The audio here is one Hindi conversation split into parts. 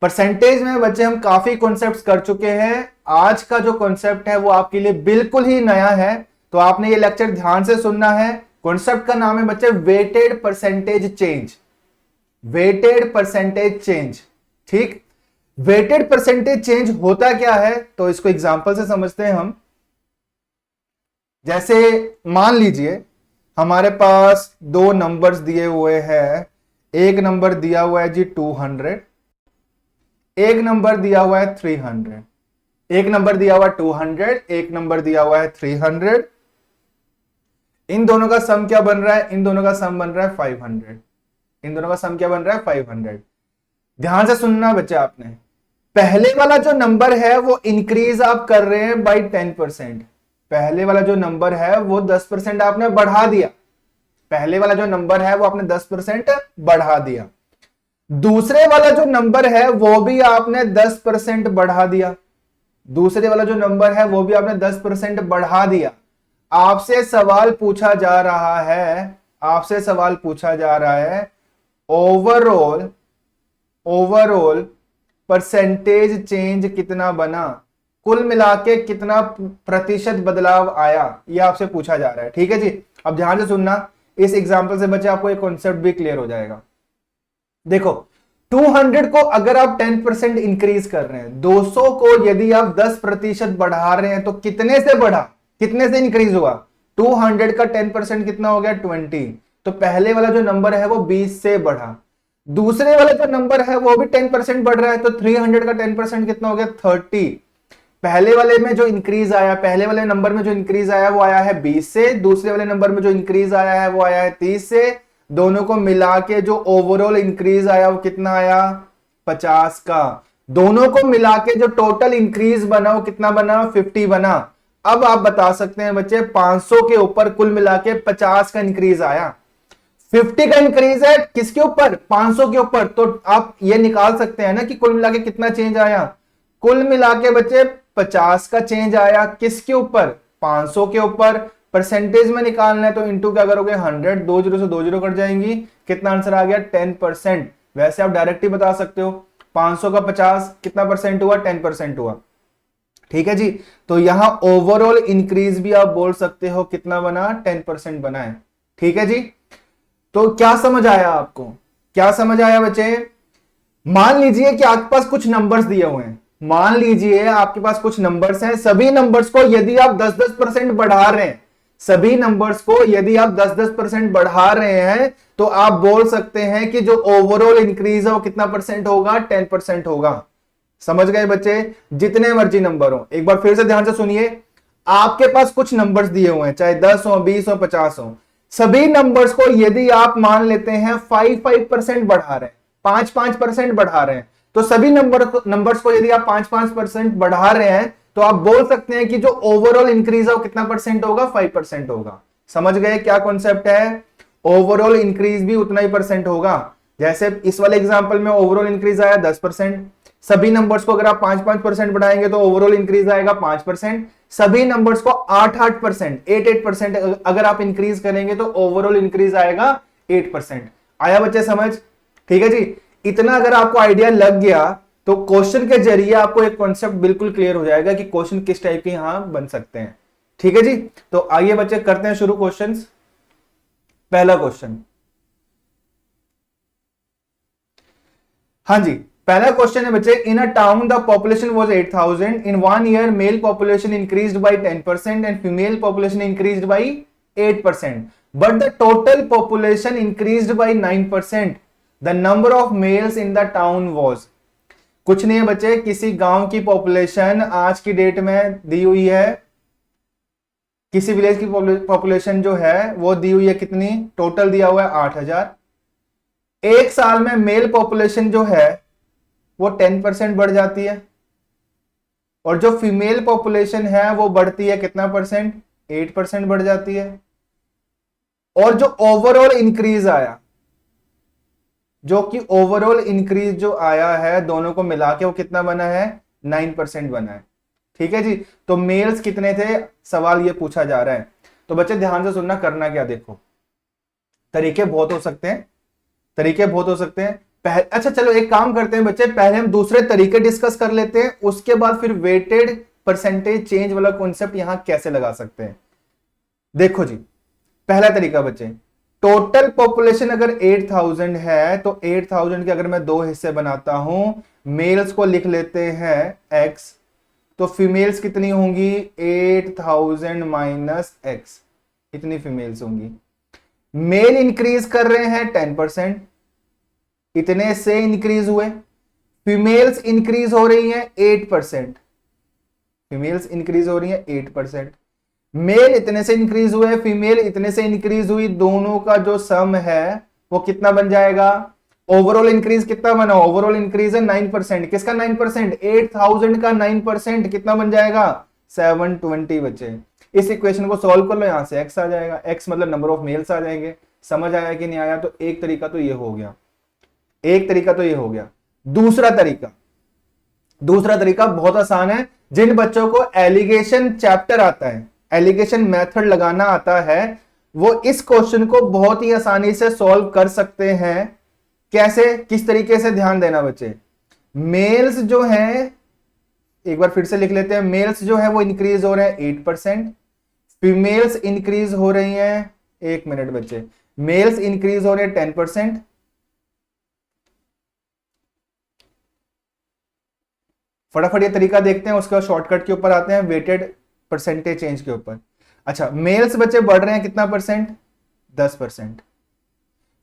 परसेंटेज में बच्चे हम काफी कॉन्सेप्ट्स कर चुके हैं। आज का जो कॉन्सेप्ट है वो आपके लिए बिल्कुल ही नया है, तो आपने ये लेक्चर ध्यान से सुनना है। कॉन्सेप्ट का नाम है बच्चे weighted percentage change. Weighted percentage change, ठीक। वेटेड परसेंटेज चेंज होता क्या है, तो इसको एग्जांपल से समझते हैं हम। जैसे मान लीजिए हमारे पास दो नंबर्स दिए हुए हैं। एक नंबर दिया हुआ है जी 200, एक नंबर दिया हुआ है 300। एक नंबर दिया हुआ है 200, एक नंबर दिया हुआ है 300। इन दोनों का सम क्या बन रहा है? इन दोनों का सम बन रहा है 500। इन दोनों का सम क्या बन रहा है? 500। ध्यान से सुनना बच्चे आपने, पहले वाला जो नंबर है वो इंक्रीज आप कर रहे हैं बाई 10%। पहले वाला जो नंबर है वो 10% आपने बढ़ा दिया। पहले वाला जो नंबर है वो आपने 10% बढ़ा दिया। दूसरे वाला जो नंबर है वो भी आपने 10% बढ़ा दिया। दूसरे वाला जो नंबर है वो भी आपने 10% बढ़ा दिया। आपसे सवाल पूछा जा रहा है, आपसे सवाल पूछा जा रहा है ओवरऑल परसेंटेज चेंज कितना बना, कुल मिला के कितना प्रतिशत बदलाव आया, यह आपसे पूछा जा रहा है। ठीक है जी, अब ध्यान से सुनना, इस एग्जांपल से बच्चे आपको एक कॉन्सेप्ट भी क्लियर हो जाएगा। देखो 200 को अगर आप 10% इंक्रीज कर रहे हैं, 200 को यदि आप 10% बढ़ा रहे हैं, तो कितने से बढ़ा, कितने से इंक्रीज हुआ? 200 का 10% कितना हो गया? 20। तो पहले वाला जो नंबर है वो 20 से बढ़ा। दूसरे वाला जो नंबर है वो भी 10% बढ़ रहा है, तो 300 का 10% कितना हो गया? 30। पहले वाले में जो इंक्रीज आया, पहले वाले नंबर में जो इंक्रीज आया वो आया है 20 से, दूसरे वाले नंबर में जो इंक्रीज आया है वो आया है 30 से। दोनों को मिला के जो ओवरऑल इंक्रीज आया वो कितना आया? 50 का। दोनों को मिला के जो टोटल इंक्रीज बना वो कितना बना? 50 बना। अब आप बता सकते हैं बच्चे 500 के ऊपर कुल मिला के 50 का इंक्रीज आया। 50 का इंक्रीज है किसके ऊपर? 500 के ऊपर। तो आप ये निकाल सकते हैं ना कि कुल मिला के कितना चेंज आया। कुल मिला के बच्चे 50 का चेंज आया, किसके ऊपर? 500 के ऊपर। परसेंटेज में निकालना है तो इंटू क्या करोगे? 100। 2 जीरो से 2 जीरो कट जाएंगी, कितना आंसर आ गया? 10%। वैसे आप डायरेक्ट ही बता सकते हो 500 का 50 कितना परसेंट हुआ? 10% हुआ। ठीक है जी, तो यहां ओवरऑल इंक्रीज भी आप बोल सकते हो कितना बना? 10% बना है। ठीक है जी, तो क्या समझ आया आपको? क्या समझ आया बच्चे? मान लीजिए कि आपके पास कुछ नंबर्स दिए हुए हैं। मान लीजिए आपके पास कुछ नंबर्स हैं, सभी नंबर्स को यदि आप 10-10% बढ़ा रहे हैं, सभी नंबर्स को यदि आप 10-10% बढ़ा रहे हैं, तो आप बोल सकते हैं कि जो ओवरऑल इंक्रीज है वो कितना परसेंट होगा? 10% होगा। समझ गए बच्चे? जितने मर्जी नंबर हो, एक बार फिर से ध्यान से सुनिए। आपके पास कुछ नंबर्स दिए हुए हैं, चाहे 10 हो, 20 हो, 50 हो। सभी नंबर्स को यदि आप मान लेते हैं 5-5% बढ़ा रहे हैं, 5-5% बढ़ा रहे हैं, तो सभी नंबर्स को यदि आप 5-5% बढ़ा रहे हैं, तो आप बोल सकते हैं कि जो ओवरऑल इंक्रीज है वो कितना परसेंट होगा? 5% होगा। समझ गए क्या कॉन्सेप्ट है? ओवरऑल इंक्रीज भी उतना ही परसेंट होगा। जैसे इस वाले एग्जांपल में ओवरऑल इंक्रीज आया 10%। सभी नंबर्स को अगर आप 5-5% बढ़ाएंगे तो ओवरऑल इंक्रीज आएगा 5%। सभी नंबर्स को 8-8%, 8-8% अगर आप इंक्रीज करेंगे तो ओवरऑल इंक्रीज आएगा 8%। आया बच्चे समझ? ठीक है जी, इतना अगर आपको आइडिया लग गया तो क्वेश्चन के जरिए आपको एक कॉन्सेप्ट बिल्कुल क्लियर हो जाएगा कि क्वेश्चन किस टाइप के यहां बन सकते हैं। ठीक है जी, तो आइए बच्चे करते हैं शुरू क्वेश्चंस। पहला क्वेश्चन, हाँ जी, पहला क्वेश्चन है बच्चे, in a town the population was 8000, in 1 year male population increased by 10% and female population increased by 8%, but the total population increased by 9%, the number of males in the town was. कुछ नहीं है बच्चे, किसी गांव की पॉपुलेशन आज की डेट में दी हुई है, किसी विलेज की पॉपुलेशन जो है वो दी हुई है, कितनी? टोटल दिया हुआ है 8000। एक साल में मेल पॉपुलेशन जो है वो 10% बढ़ जाती है, और जो फीमेल पॉपुलेशन है वो बढ़ती है कितना परसेंट? 8% बढ़ जाती है। और जो ओवरऑल इंक्रीज आया, जो कि ओवरऑल इंक्रीज जो आया है दोनों को मिला के वो कितना बना है? 9% बना है। ठीक है जी, तो मेल्स कितने थे, सवाल ये पूछा जा रहा है। तो बच्चे ध्यान से सुनना, करना क्या, देखो तरीके बहुत हो सकते हैं, तरीके बहुत हो सकते हैं। अच्छा चलो एक काम करते हैं बच्चे, पहले हम दूसरे तरीके डिस्कस कर लेते हैं, उसके बाद फिर वेटेड परसेंटेज चेंज वाला कॉन्सेप्ट यहां कैसे लगा सकते हैं। देखो जी, पहला तरीका बच्चे, टोटल पॉपुलेशन अगर 8000 है तो 8000 के अगर मैं दो हिस्से बनाता हूं, मेल्स को लिख लेते हैं x, तो फीमेल्स कितनी होंगी 8000 माइनस x, इतनी फीमेल्स होंगी। मेल इंक्रीज कर रहे हैं 10%, इतने से इंक्रीज हुए। फीमेल्स इंक्रीज हो रही हैं 8%, फीमेल्स इंक्रीज हो रही हैं 8%। मेल इतने से इंक्रीज हुए, फीमेल इतने से इंक्रीज हुई, दोनों का जो सम है वो कितना बन जाएगा, ओवरऑल इंक्रीज कितना बना, ओवरऑल इंक्रीज है 9%। किसका 9%, 8000 का 9% कितना बन जाएगा 720 बच्चे। इस इक्वेशन को सॉल्व कर लो, यहां से x आ जाएगा, x मतलब नंबर ऑफ मेल्स आ जाएंगे। समझ आया कि नहीं आया, तो एक तरीका तो ये हो गया, एक तरीका तो ये हो गया। दूसरा तरीका, दूसरा तरीका बहुत आसान है, जिन बच्चों को एलिगेशन चैप्टर आता है, एलिगेशन मेथड लगाना आता है, वो इस क्वेश्चन को बहुत ही आसानी से सॉल्व कर सकते हैं। कैसे, किस तरीके से, ध्यान देना बच्चे। मेल्स जो हैं, एक बार फिर से लिख लेते हैं, मेल्स जो है वो इंक्रीज हो रहे हैं 8%, फीमेल्स इंक्रीज हो रही हैं, एक मिनट बच्चे, मेल्स इंक्रीज हो रहे हैं 10%, फटाफट ये तरीका देखते हैं, उसके बाद शॉर्टकट के ऊपर आते हैं, वेटेड परसेंटेज चेंज के ऊपर। अच्छा, मेल्स बच्चे बढ़ रहे हैं कितना परसेंट, 10%।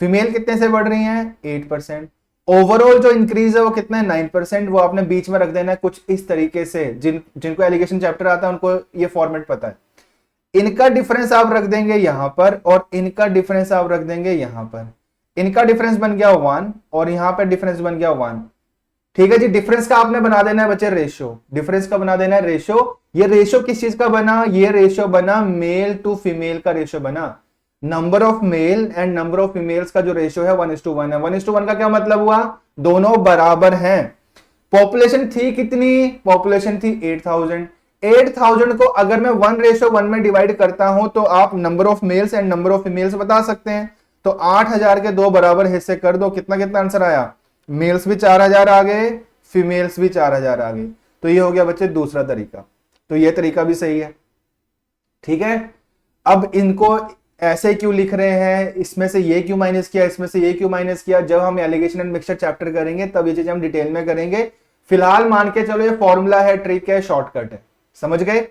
फीमेल कितने से बढ़ रही हैं 8%। ओवरऑल जो इंक्रीज है वो कितना है 9%। वो आपने बीच में रख देना है कुछ इस तरीके से, जिनको एलिगेशन चैप्टर आता है उनको ये फॉर्मेट पता है। इनका डिफरेंस आप रख देंगे यहां पर, और इनका डिफरेंस आप रख देंगे यहां पर। इनका डिफरेंस बन गया 1 और यहां पर डिफरेंस बन गया 1। ठीक है जी, डिफरेंस का आपने बना देना है बच्चे रेशियो, डिफरेंस का बना देना है रेशियो। ये रेशियो किस चीज का बना, ये रेशियो बना मेल टू फीमेल का रेशियो बना। Number of male and number of females का जो रेशियो है 1:1 है। 1:1 का क्या मतलब हुआ, दोनों बराबर हैं। पॉपुलेशन थी कितनी, पॉपुलेशन थी 8000। 8000 को अगर मैं 1:1 में डिवाइड करता हूं तो आप number of mails and number of females बता सकते हैं। तो 8000 के दो बराबर हिस्से कर दो, कितना कितना आंसर आया, मेल्स भी 4000 आ गए, फीमेल्स भी 4000 आ गई। तो ये हो गया बच्चे दूसरा तरीका, तो ये तरीका भी सही है। ठीक है, अब इनको ऐसे क्यों लिख रहे हैं, इसमें से ये क्यों माइनस किया, इसमें से ये क्यों माइनस किया, जब हम एलिगेशन एंड मिक्सचर चैप्टर करेंगे तब ये चीजें हम डिटेल में करेंगे। फिलहाल मान के चलो ये फॉर्मूला है, ट्रिक है, शॉर्टकट है, समझ गए।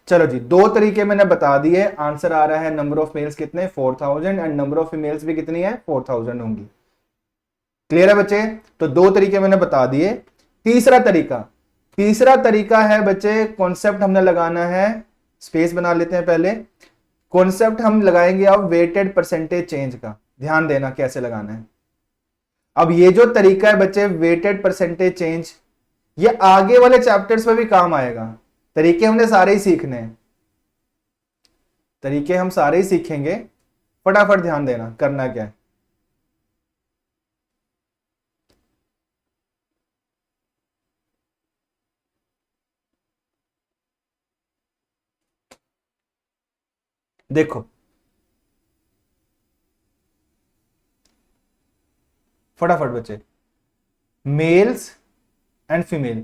चलो जी, दो तरीके मैंने बता दिए। आंसर आ रहा है नंबर ऑफ मेल्स कितने 4000 एंड नंबर ऑफ फीमेल्स भी कितनी है 4000 होंगी। क्लियर है बच्चे, तो दो तरीके मैंने बता दिए। तीसरा तरीका, तीसरा तरीका है बच्चे, कॉन्सेप्ट हमने लगाना है, स्पेस बना लेते हैं पहले। कॉन्सेप्ट हम लगाएंगे अब वेटेड परसेंटेज चेंज का, ध्यान देना कैसे लगाना है। अब ये जो तरीका है बच्चे वेटेड परसेंटेज चेंज, ये आगे वाले चैप्टर्स में भी काम आएगा। तरीके हमने सारे ही सीखने हैं, तरीके हम सारे ही सीखेंगे। फटाफट ध्यान देना करना क्या है। देखो फटाफट बच्चे, मेल्स एंड फीमेल,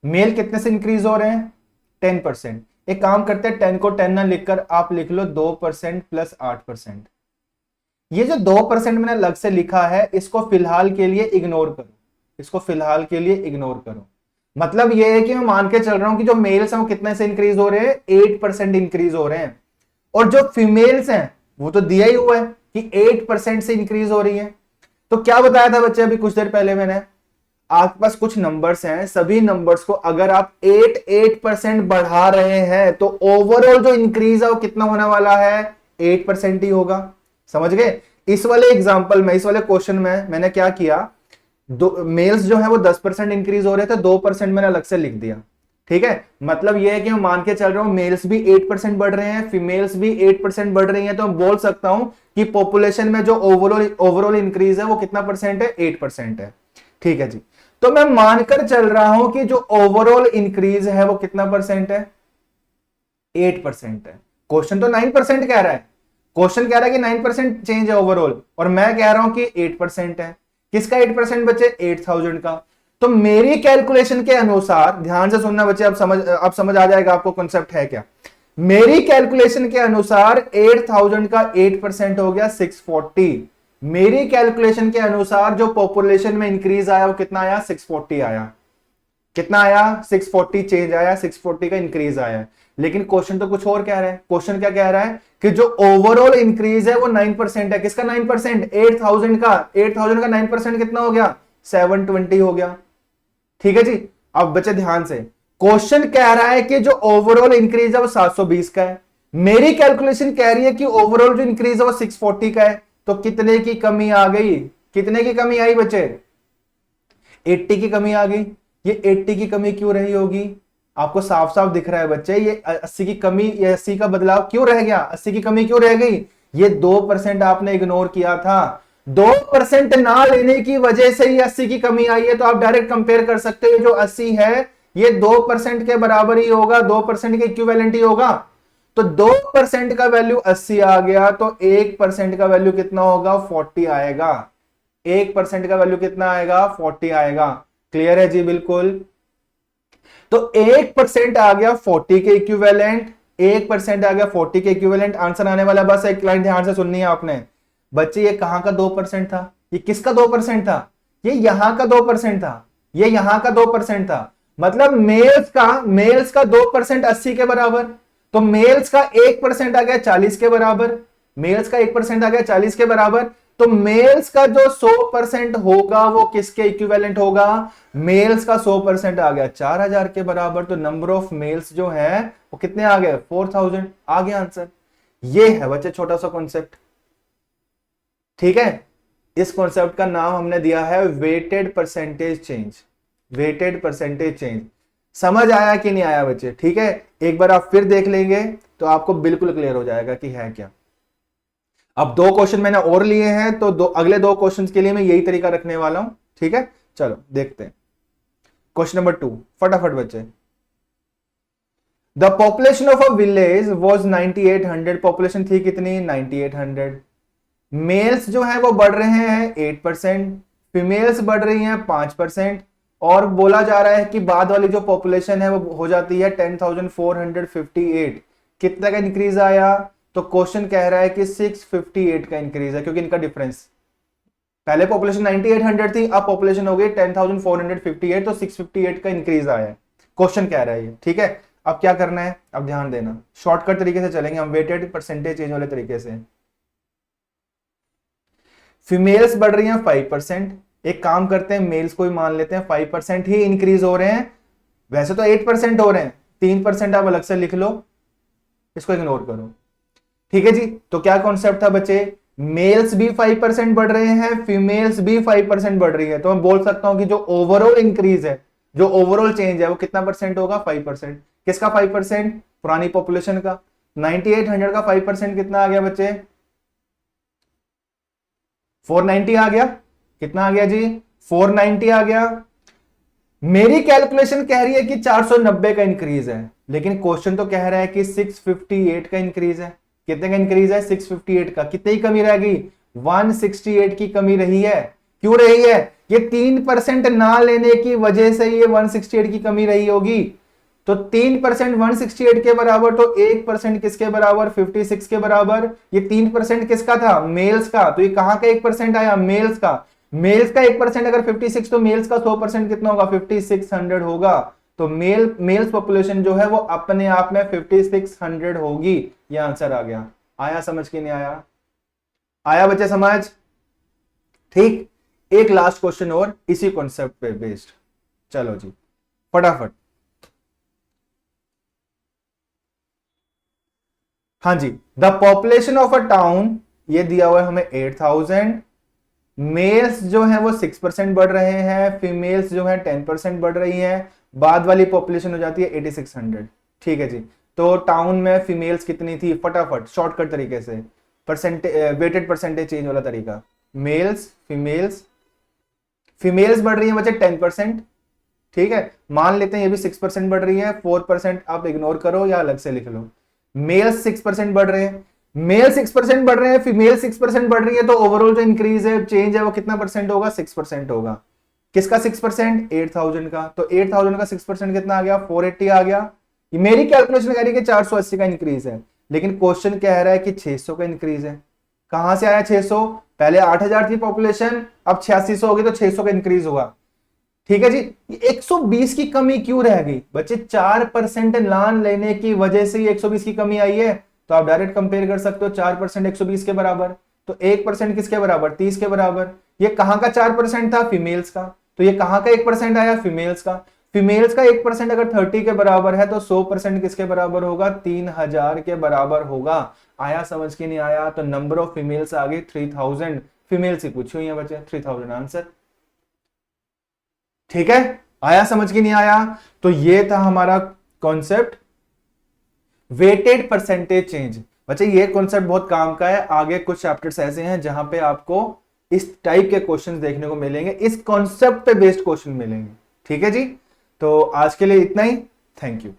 मेल कितने से इंक्रीज हो रहे हैं 10%। एक काम करते हैं, 10 को 10 ना लिखकर आप लिख लो 2% प्लस 8%। ये जो 2% मैंने अलग से लिखा है इसको फिलहाल के लिए इग्नोर करो, इसको फिलहाल के लिए इग्नोर करो। मतलब ये है कि मैं मान के चल रहा हूं कि जो मेल्स हैं वो कितने से इंक्रीज हो रहे हैं 8% इंक्रीज हो रहे हैं, और जो फीमेल्स हैं वो तो दिया ही हुआ है कि 8% से इंक्रीज हो रही है। तो क्या बताया था बच्चे अभी कुछ देर पहले मैंने, आपके पास कुछ नंबर्स हैं, सभी नंबर्स को अगर आप 8% बढ़ा रहे हैं तो ओवरऑल जो इंक्रीज है वो कितना होने वाला है 8% ही होगा। समझ गए। इस वाले एग्जांपल में, इस वाले क्वेश्चन में मैंने क्या किया, दो मेल्स जो है वो 10% इंक्रीज हो रहे थे, 2% मैंने अलग से लिख दिया। ठीक है, मतलब ये है कि मैं मान के चल रहा हूं मेल्स भी 8% बढ़ रहे हैं, फीमेल्स भी 8% बढ़ रही हैं, तो मैं बोल सकता हूं कि पॉपुलेशन में जो ओवरऑल इंक्रीज है वो कितना परसेंट है 8% है। ठीक है जी, तो मैं मानकर चल रहा हूं कि जो ओवरऑल इंक्रीज है वो कितना परसेंट है 8% है। क्वेश्चन तो 9% कह रहा है, क्वेश्चन कह रहा है कि 9% चेंज है ओवरऑल, और मैं कह रहा हूं कि 8% है। किसका 8% बच्चे? 8000 का। तो मेरी कैलकुलेशन के अनुसार, ध्यान से सुनना बच्चे, अब समझ आ जाएगा आपको कॉन्सेप्ट है क्या। मेरी कैलकुलेशन के अनुसार 8000 का 8% हो गया 640। मेरी कैलकुलेशन के अनुसार जो पॉपुलेशन में इंक्रीज आया वो कितना आया? 640 आया। कितना आया? 640 चेंज आया, 640 का इंक्रीज आया। लेकिन क्वेश्चन तो कुछ और कह रहा है। क्वेश्चन क्या कह रहा है कि जो ओवरऑल इंक्रीज है वो 9% है। किसका 9%? 8000 का। 8000 का 9% कितना हो गया? 720 हो गया। ठीक है जी। अब बच्चे ध्यान से, क्वेश्चन कह रहा है कि जो ओवरऑल इंक्रीज है वो 720 का है। मेरी कैलकुलेशन कह रही है कि ओवरऑल जो इंक्रीज है वो 640 का है। तो कितने की कमी आ गई? कितने की कमी आई बच्चे? 80 की कमी आ गई। ये 80 की कमी क्यों रही होगी? आपको साफ साफ दिख रहा है बच्चे, ये 80 की कमी, ये 80 का बदलाव क्यों रह गया? 80 की कमी क्यों रह गई? ये 2% आपने इग्नोर किया था। 2% ना लेने की वजह से ये 80 की कमी आई है। तो आप डायरेक्ट कंपेयर कर सकते हो, जो 80 है ये 2% के बराबर ही होगा, 2% के इक्विवेलेंट ही होगा। तो 2% का वैल्यू 80 आ गया, तो 1% का वैल्यू कितना होगा? 40 आएगा। 1% का वैल्यू कितना आएगा? 40 आएगा। क्लियर है जी? बिल्कुल। तो 1% आ गया 40 के इक्विवेलेंट, 1% आ गया 40 के इक्विवेलेंट। आंसर आने वाला, बस एक लाइन ध्यान से सुननी है आपने बच्चे। ये कहां का 2% था? ये किसका 2% था? ये यहां का 2% था। ये यहां का 2% था। मतलब मेल्स का 2% 80 के बराबर। तो मेल्स का 1% आ गया 40 के बराबर। मेल्स का 1% आ गया 40 के बराबर। तो मेल्स का जो 100% होगा वो किसके इक्विवेलेंट होगा? मेल्स का 100% आ गया 4000 के बराबर। तो नंबर ऑफ मेल्स जो है वो कितने आ गए? 4000 आ गया आंसर। ये है बच्चे छोटा सा कॉन्सेप्ट। ठीक है। इस कॉन्सेप्ट का नाम हमने दिया है weighted percentage change. Weighted percentage change. समझ आया कि नहीं आया बच्चे? ठीक है, एक बार आप फिर देख लेंगे तो आपको बिल्कुल क्लियर हो जाएगा कि है क्या। अब 2 क्वेश्चन मैंने और लिए हैं, तो अगले 2 क्वेश्चन के लिए मैं यही तरीका रखने वाला हूं। ठीक है, चलो देखते हैं। क्वेश्चन नंबर 2, फटाफट बच्चे। The population of a village was 9800। Population थी कितनी? 9800। मेल्स जो है वो बढ़ रहे हैं 8%, फीमेल्स बढ़ रही हैं 5%, और बोला जा रहा है कि बाद वाली जो पॉपुलेशन है वो हो जाती है 10,458। कितना का इंक्रीज आया? तो क्वेश्चन कह रहा है कि 658 का इंक्रीज है, क्योंकि इनका डिफरेंस, पहले पॉपुलेशन 9800 थी, अब पॉपुलेशन हो गई 10,458, तो 658 का इंक्रीज आया है। क्वेश्चन कह रहा है ये। ठीक है, अब क्या करना है? अब ध्यान देना, शॉर्टकट तरीके से चलेंगे हम, वेटेड परसेंटेज चेंज वाले तरीके से। फीमेल्स बढ़ रही हैं 5%। एक काम करते हैं, मेल्स को ही मान लेते हैं, 5% ही इंक्रीज हो रहे हैं। वैसे तो 8% हो रहे हैं, 3% आप अलग से लिख लो, इसको इग्नोर करो। ठीक है जी। तो क्या कॉन्सेप्ट था बच्चे? मेल्स भी 5% बढ़ रहे हैं, फीमेल्स भी 5% बढ़ रही है। तो मैं बोल सकता हूं कि जो ओवरऑल इंक्रीज है, जो ओवरऑल चेंज है वो कितना परसेंट होगा? 5%। किसका 5%? पुरानी पॉपुलेशन का। 9800 का 5% कितना आ गया बच्चे? 490 आ गया। कितना आ गया जी? 490 आ गया। मेरी कैलकुलेशन कह रही है कि 490 का इंक्रीज है, लेकिन क्वेश्चन तो कह रहा है कि 658 का इंक्रीज है। कितने का इंक्रीज है? 658 का। कितनी की कमी रह गई? 168 की कमी रही है। क्यों रही है? ये 3% ना लेने की वजह से ये 168 की कमी रही होगी। तो 3% 168 के बराबर, तो 1% किसके बराबर? 56 के बराबर। ये 3% किसका था? मेल्स का। तो ये कहां का 1% आया? मेल्स का। मेल्स का 1% अगर 56, तो मेल्स का 100% कितना होगा? 5600 होगा। तो मेल्स पॉपुलेशन जो है वो अपने आप में 5600 होगी। ये आंसर आ गया। आया समझ के नहीं आया? आया बच्चे समझ? ठीक। एक लास्ट क्वेश्चन और इसी कॉन्सेप्ट पे बेस्ड। चलो जी फटाफट। हाँ जी, the population of a town, ये दिया हुआ है हमें 8000। मेल्स जो है वो 6% बढ़ रहे हैं, फीमेल्स जो है 10% बढ़ रही हैं। बाद वाली पॉपुलेशन हो जाती है 8600। ठीक है जी। तो टाउन में फीमेल्स कितनी थी? फटाफट शॉर्टकट तरीके से, वेटेड परसेंटेज चेंज वाला तरीका। मेल्स, फीमेल्स, फीमेल्स बढ़ रही है बच्चे 10%। ठीक है, मान लेते हैं ये भी 6% बढ़ रही है, 4% आप इग्नोर करो या अलग से लिख लो। मेल्स 6% बढ़ रहे हैं। मेल 6% बढ़ रहे हैं, फीमेल 6% बढ़ रही है, तो ओवरऑल जो इंक्रीज है, चेंज है, वो कितना परसेंट होगा? 6% होगा। किसका 6%? 8000 का। तो 8000 का 6% कितना आ गया? 480 आ गया। ये मेरी कैलकुलेशन कह रही है कि 480 का इंक्रीज है, लेकिन क्वेश्चन कह रहा है कि 600 का इंक्रीज है। कहां से आया 600? पहले 8000 थी पॉपुलेशन, अब 8600 होगी, तो 600 का इंक्रीज हुआ। ठीक है जी। 120 की कमी क्यों रह गई बच्चे? 4% लान लेने की वजह से ही 120 की कमी आई है। तो आप डायरेक्ट कंपेयर कर सकते हो, 4% 120 के बराबर, तो 1% किसके बराबर? 30 के बराबर। ये कहां का 4% था? फीमेल्स का। तो ये कहां का 1% आया? फीमेल्स का। फीमेल्स का 1% अगर 30 के बराबर है, तो 100% किसके बराबर होगा? 3000 के बराबर होगा। आया समझ के? नहीं आया? तो नंबर ऑफ फीमेल्स आ गई 3000। फीमेल्स ही पूछी हुई है बच्चे, 3000 आंसर। ठीक है, आया समझ के? नहीं आया? तो ये था हमारा कॉन्सेप्ट वेटेड परसेंटेज चेंज। बच्चे ये कॉन्सेप्ट बहुत काम का है। आगे कुछ चैप्टर्स ऐसे हैं जहां पे आपको इस टाइप के क्वेश्चंस देखने को मिलेंगे, इस कॉन्सेप्ट पे बेस्ड क्वेश्चन मिलेंगे। ठीक है जी, तो आज के लिए इतना ही। Thank you.